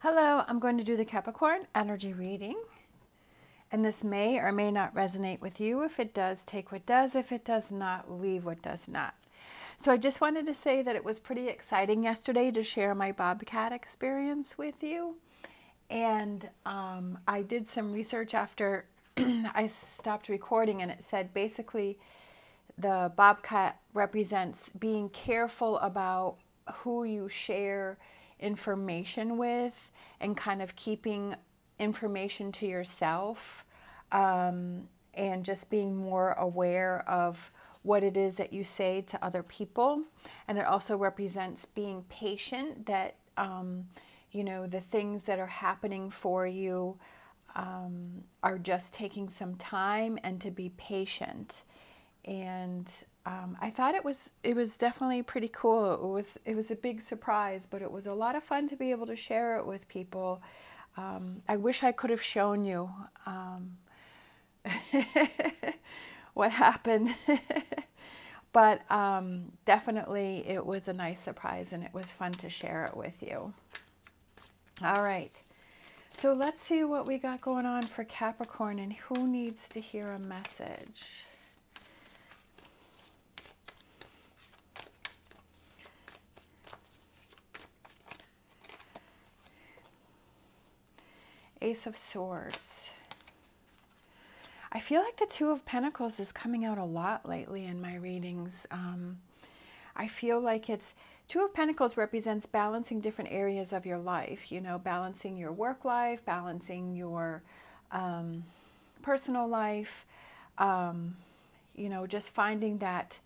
Hello, I'm going to do the Capricorn energy reading, and this may or may not resonate with you. If it does, take what does. If it does not, leave what does not. So I just wanted to say that it was pretty exciting yesterday to share my bobcat experience with you. And I did some research after I stopped recording, and it said basically the bobcat represents being careful about who you share information with and kind of keeping information to yourself, and just being more aware of what it is that you say to other people. And it also represents being patient, that you know, the things that are happening for you are just taking some time, and to be patient. And I thought it was definitely pretty cool. It was a big surprise, but it was a lot of fun to be able to share it with people. I wish I could have shown you what happened, but definitely it was a nice surprise, and it was fun to share it with you. All right, so let's see what we got going on for Capricorn and who needs to hear a message. Ace of Swords. I feel like the Two of Pentacles is coming out a lot lately in my readings. I feel like it's Two of Pentacles represents balancing different areas of your life, you know, balancing your work life, balancing your personal life, you know, just finding that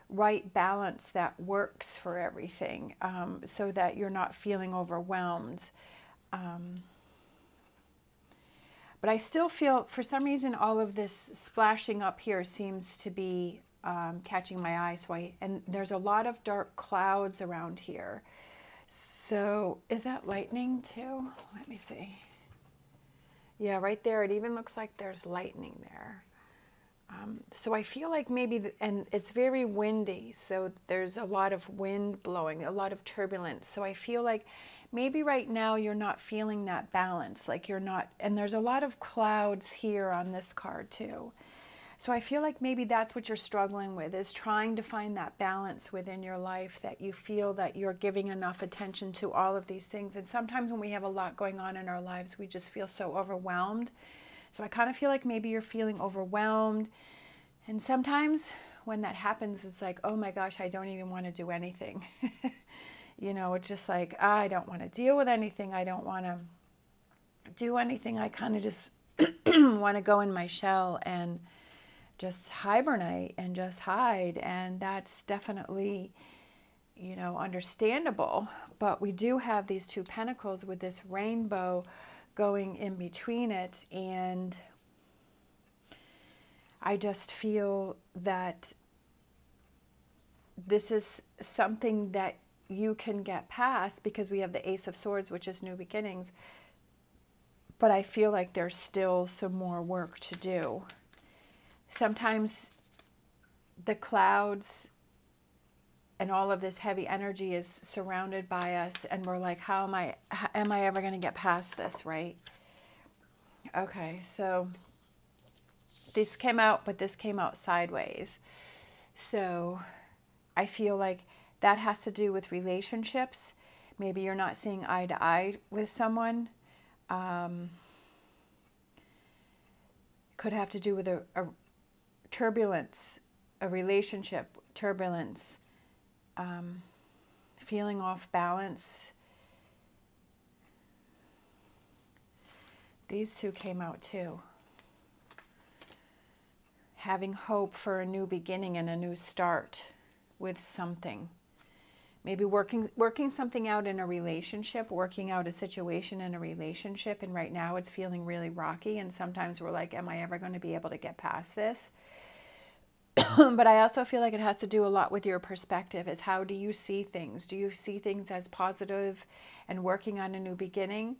right balance that works for everything, so that you're not feeling overwhelmed. But I still feel, for some reason, all of this splashing up here seems to be catching my eye. And there's a lot of dark clouds around here. So is that lightning too? Let me see. Yeah, right there. It even looks like there's lightning there. So I feel like maybe, and it's very windy, so there's a lot of wind blowing, a lot of turbulence. So I feel like maybe right now you're not feeling that balance, like you're not, and there's a lot of clouds here on this card too. So I feel like maybe that's what you're struggling with, is trying to find that balance within your life, that you feel that you're giving enough attention to all of these things. And sometimes when we have a lot going on in our lives, we just feel so overwhelmed. So I kind of feel like maybe you're feeling overwhelmed. And sometimes when that happens, it's like, oh my gosh, I don't even want to do anything. You know, it's just like, I don't want to deal with anything. I don't want to do anything. I kind of just want to go in my shell and just hibernate and just hide. And that's definitely, you know, understandable. But we do have these Two Pentacles with this rainbow going in between it, and I just feel that this is something that you can get past, because we have the Ace of Swords, which is new beginnings, but I feel like there's still some more work to do. Sometimes the clouds and all of this heavy energy is surrounded by us, and we're like, how am I ever going to get past this, right? Okay, so this came out, but this came out sideways. So I feel like that has to do with relationships. Maybe you're not seeing eye to eye with someone. Could have to do with a turbulence, a relationship turbulence. Feeling off balance. These two came out too. Having hope for a new beginning and a new start with something. Maybe working something out in a relationship, working out a situation in a relationship, and right now it's feeling really rocky, and sometimes we're like, am I ever going to be able to get past this? But I also feel like it has to do a lot with your perspective, is how do you see things? Do you see things as positive and working on a new beginning?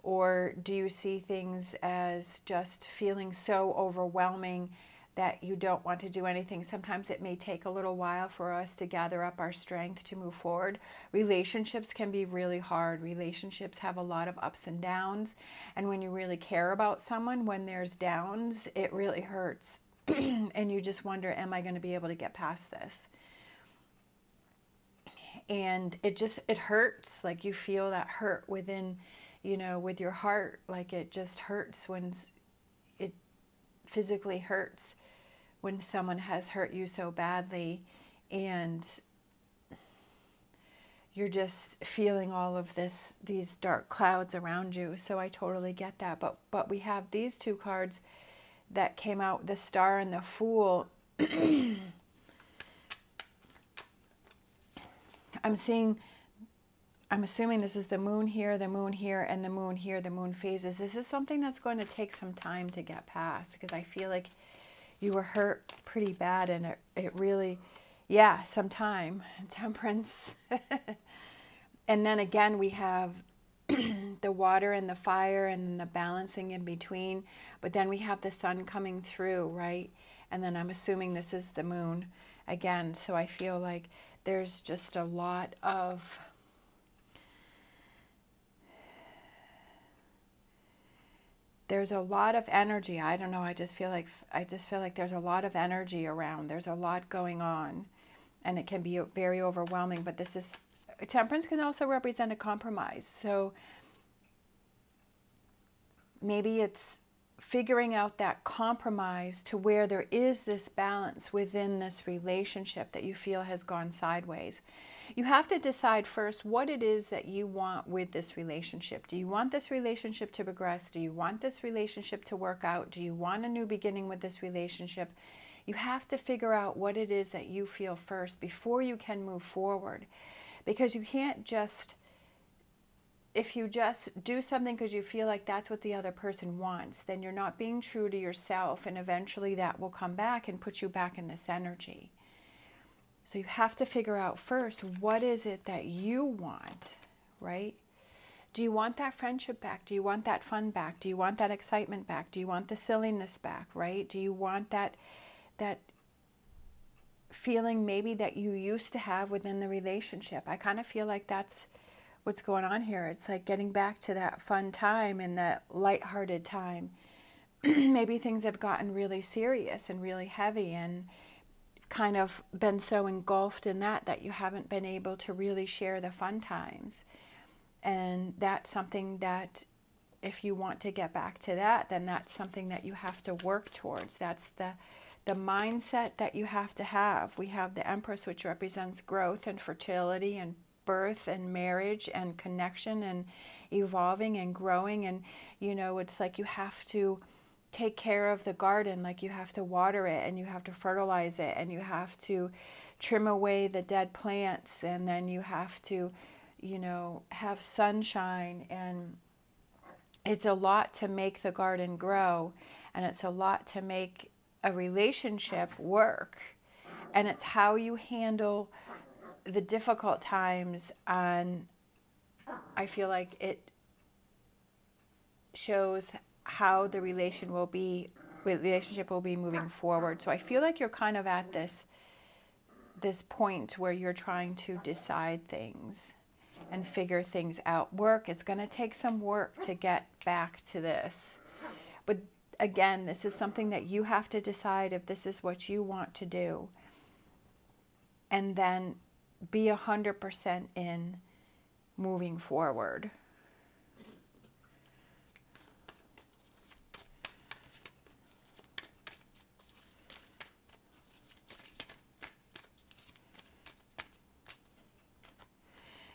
Or do you see things as just feeling so overwhelming that you don't want to do anything. Sometimes it may take a little while for us to gather up our strength to move forward. Relationships can be really hard. Relationships have a lot of ups and downs. And when you really care about someone, when there's downs, it really hurts. And you just wonder, am I going to be able to get past this? And it hurts. Like you feel that hurt within, you know, with your heart. Like it just hurts when it physically hurts when someone has hurt you so badly, and you're just feeling all of these dark clouds around you. So I totally get that. But we have these two cards that came out, the Star and the Fool. I'm assuming this is the Moon here, the Moon here, and the Moon here, the Moon phases. This is something that's going to take some time to get past, because I feel like you were hurt pretty bad, and it really, yeah, some time. Temperance. And then again, we have the water and the fire and the balancing in between. But then we have the sun coming through, right? And then I'm assuming this is the Moon again. So I feel like there's just a lot of energy. I don't know. I just feel like there's a lot of energy around. There's a lot going on, and it can be very overwhelming. But Temperance can also represent a compromise. So maybe it's figuring out that compromise to where there is this balance within this relationship that you feel has gone sideways. You have to decide first what it is that you want with this relationship. Do you want this relationship to progress? Do you want this relationship to work out? Do you want a new beginning with this relationship? You have to figure out what it is that you feel first before you can move forward. Because you can't just, if you just do something because you feel like that's what the other person wants, then you're not being true to yourself, and eventually that will come back and put you back in this energy. So you have to figure out first, what is it that you want, right? Do you want that friendship back? Do you want that fun back? Do you want that excitement back? Do you want the silliness back, right? Do you want that feeling maybe that you used to have within the relationship? I kind of feel like that's what's going on here. It's like getting back to that fun time and that lighthearted time. Maybe things have gotten really serious and really heavy, and kind of been so engulfed in that you haven't been able to really share the fun times. And that's something that, if you want to get back to that, then that's something that you have to work towards. That's the mindset that you have to have. We have the Empress, which represents growth and fertility and birth and marriage and connection and evolving and growing. And, you know, it's like you have to take care of the garden, like you have to water it, and you have to fertilize it, and you have to trim away the dead plants, and then you have to, you know, have sunshine. And it's a lot to make the garden grow, and it's a lot to make a relationship work. And it's how you handle the difficult times, and I feel like it shows how the relationship will be moving forward. So I feel like you're kind of at this point where you're trying to decide things and figure things out. It's going to take some work to get back to this. But again, this is something that you have to decide if this is what you want to do. And then be 100% in moving forward.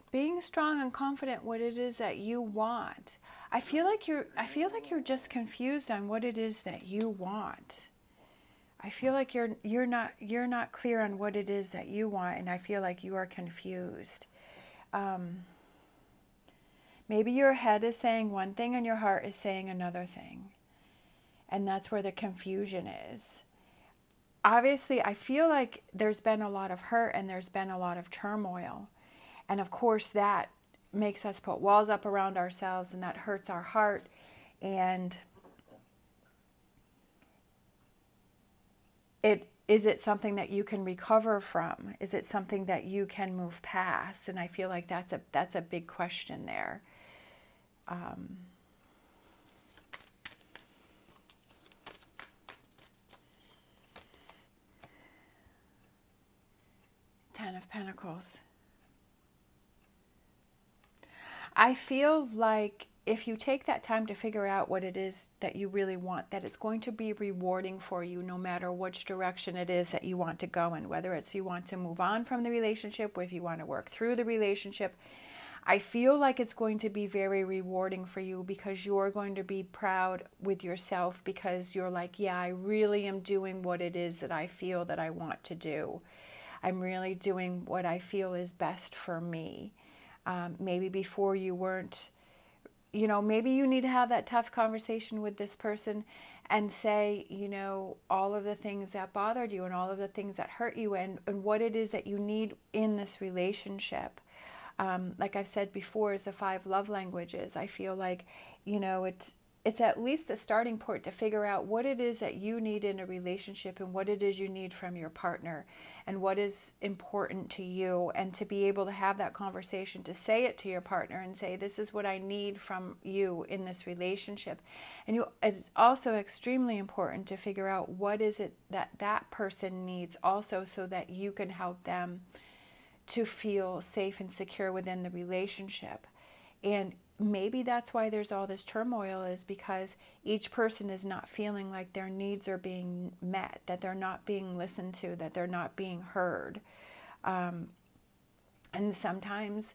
Being strong and confident what it is that you want. I feel like you're just confused on what it is that you want. I feel like you're not clear on what it is that you want, and I feel like you are confused. Maybe your head is saying one thing and your heart is saying another thing. And that's where the confusion is. Obviously, I feel like there's been a lot of hurt and there's been a lot of turmoil. And of course, that makes us put walls up around ourselves, and that hurts our heart. And is it something that you can recover from? Is it something that you can move past? And I feel like that's a big question there. Ten of Pentacles. I feel like if you take that time to figure out what it is that you really want, that it's going to be rewarding for you no matter which direction it is that you want to go in, whether it's you want to move on from the relationship or if you want to work through the relationship. I feel like it's going to be very rewarding for you because you're going to be proud with yourself because you're like, yeah, I really am doing what it is that I feel that I want to do. I'm really doing what I feel is best for me. Maybe before you weren't, maybe you need to have that tough conversation with this person and say, all of the things that bothered you and all of the things that hurt you and what it is that you need in this relationship. Like I've said before, is the 5 love languages. I feel like, it's at least a starting point to figure out what it is that you need in a relationship and what it is you need from your partner and what is important to you, and to be able to have that conversation, to say it to your partner and say, this is what I need from you in this relationship. And it's also extremely important to figure out what is it that that person needs also, so that you can help them to feel safe and secure within the relationship. And maybe that's why there's all this turmoil, is because each person is not feeling like their needs are being met, that they're not being listened to, that they're not being heard. And sometimes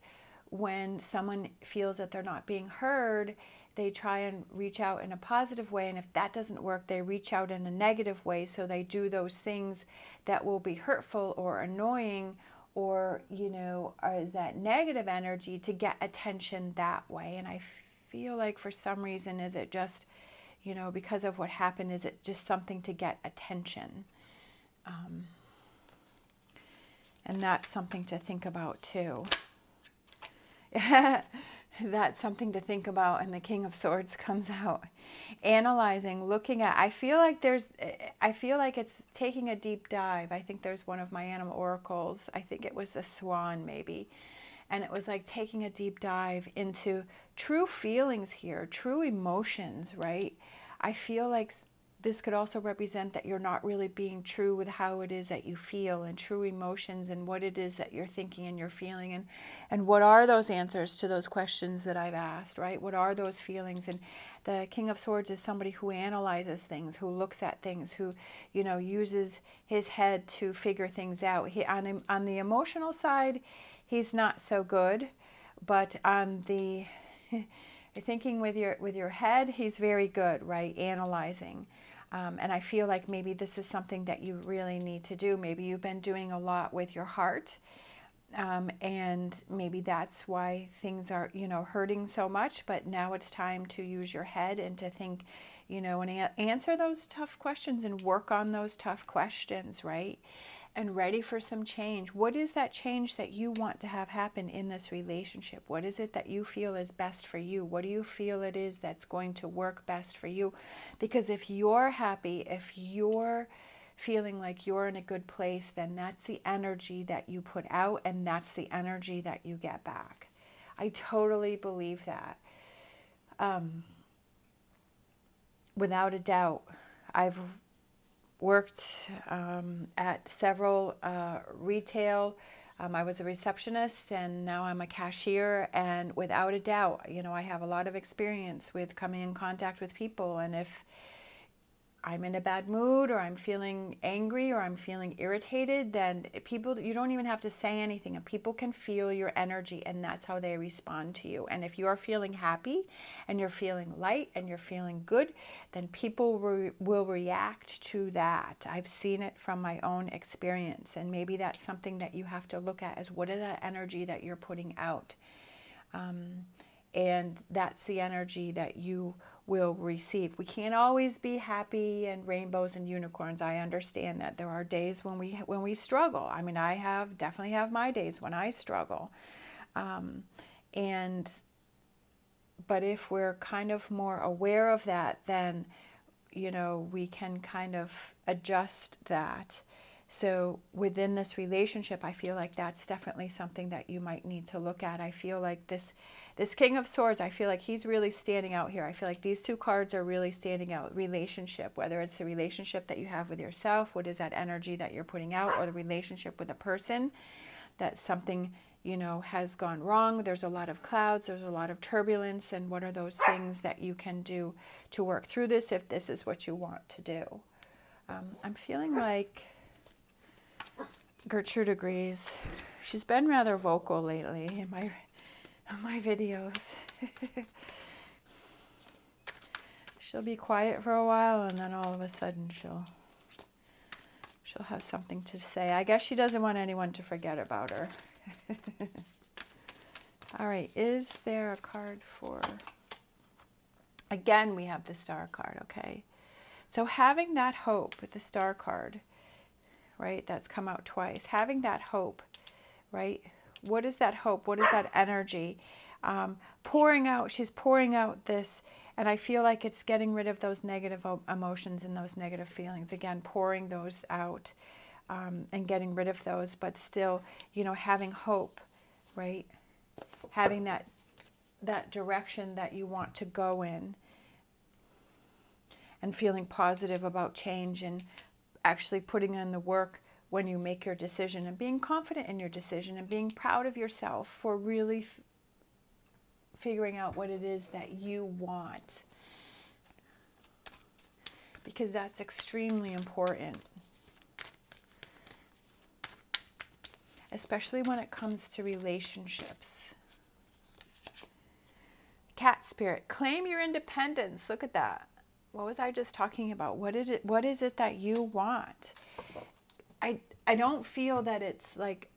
when someone feels that they're not being heard, they try and reach out in a positive way. And if that doesn't work, they reach out in a negative way. So they do those things that will be hurtful or annoying, or is that negative energy to get attention that way. And I feel like for some reason, is it just, because of what happened, is it just something to get attention? And that's something to think about too. That's something to think about. And the King of Swords comes out. Analyzing, looking at, I feel like it's taking a deep dive. I think there's one of my animal oracles. I think it was the swan maybe. And it was like taking a deep dive into true feelings here, true emotions, right? I feel like this could also represent that you're not really being true with how it is that you feel, and true emotions, and what it is that you're thinking and you're feeling, and what are those answers to those questions that I've asked, right? What are those feelings? And the King of Swords is somebody who analyzes things, who looks at things, who, uses his head to figure things out. On the emotional side, he's not so good, but on the thinking with your head, he's very good, right? Analyzing. And I feel like maybe this is something that you really need to do. Maybe you've been doing a lot with your heart, and maybe that's why things are, hurting so much. But now it's time to use your head and to think, and answer those tough questions and work on those tough questions, right? And ready for some change. What is that change that you want to have happen in this relationship? What is it that you feel is best for you? What do you feel it is that's going to work best for you? Because if you're happy, if you're feeling like you're in a good place, then that's the energy that you put out, and that's the energy that you get back. I totally believe that. Without a doubt, I've worked at several retail. I was a receptionist, and now I'm a cashier. And without a doubt, I have a lot of experience with coming in contact with people. And if I'm in a bad mood, or I'm feeling angry, or I'm feeling irritated, then people, you don't even have to say anything, and people can feel your energy, and that's how they respond to you. And if you're feeling happy, and you're feeling light, and you're feeling good, then people will react to that. I've seen it from my own experience, and maybe that's something that you have to look at, as what is that energy that you're putting out? And that's the energy that you will receive. We can't always be happy and rainbows and unicorns. I understand that there are days when we struggle. I mean, I definitely have my days when I struggle. But if we're kind of more aware of that, then you know, we can kind of adjust that. So within this relationship, I feel like that's definitely something that you might need to look at. I feel like this King of Swords, I feel like he's really standing out here. I feel like these two cards are really standing out. Relationship, whether it's the relationship that you have with yourself, what is that energy that you're putting out, or the relationship with a person, that something, you know, has gone wrong. There's a lot of clouds, there's a lot of turbulence, and what are those things that you can do to work through this if this is what you want to do? I'm feeling like Gertrude agrees. She's been rather vocal lately in my videos. She'll be quiet for a while, and then all of a sudden she'll have something to say. I guess she doesn't want anyone to forget about her. All right, is there a card for... Again, we have the Star card, okay? So having that hope with the Star card, right, that's come out twice. Having that hope, right? What is that hope? What is that energy? Pouring out, she's pouring out this, and I feel like it's getting rid of those negative emotions and those negative feelings. Again, pouring those out and getting rid of those, but still, you know, having hope, right? Having that direction that you want to go in, and feeling positive about change, and actually putting in the work when you make your decision, and being confident in your decision, and being proud of yourself for really figuring out what it is that you want, because that's extremely important, especially when it comes to relationships. Cat spirit, claim your independence. Look at that. What was I just talking about? What is it that you want? I don't feel that it's like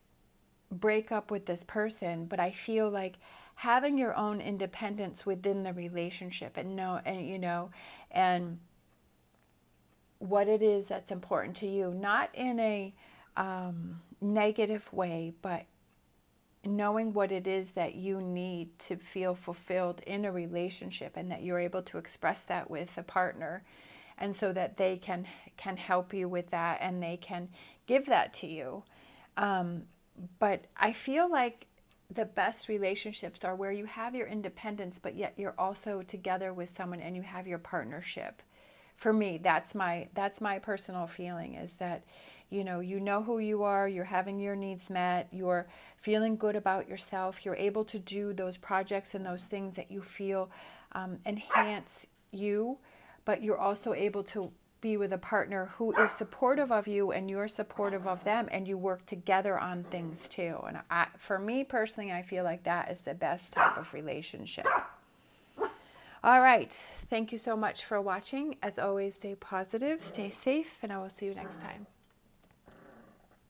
break up with this person, but I feel like having your own independence within the relationship, and you know, and what it is that's important to you, not in a negative way, but knowing what it is that you need to feel fulfilled in a relationship, and that you're able to express that with a partner, and so that they can help you with that, and they can give that to you. But I feel like the best relationships are where you have your independence, but yet you're also together with someone and you have your partnership. For me, that's my personal feeling, is that you know who you are, you're having your needs met, you're feeling good about yourself, you're able to do those projects and those things that you feel enhance you, but you're also able to be with a partner who is supportive of you and you're supportive of them, and you work together on things too. And for me personally, I feel like that is the best type of relationship. All right. Thank you so much for watching. As always, stay positive, stay safe, and I will see you next time.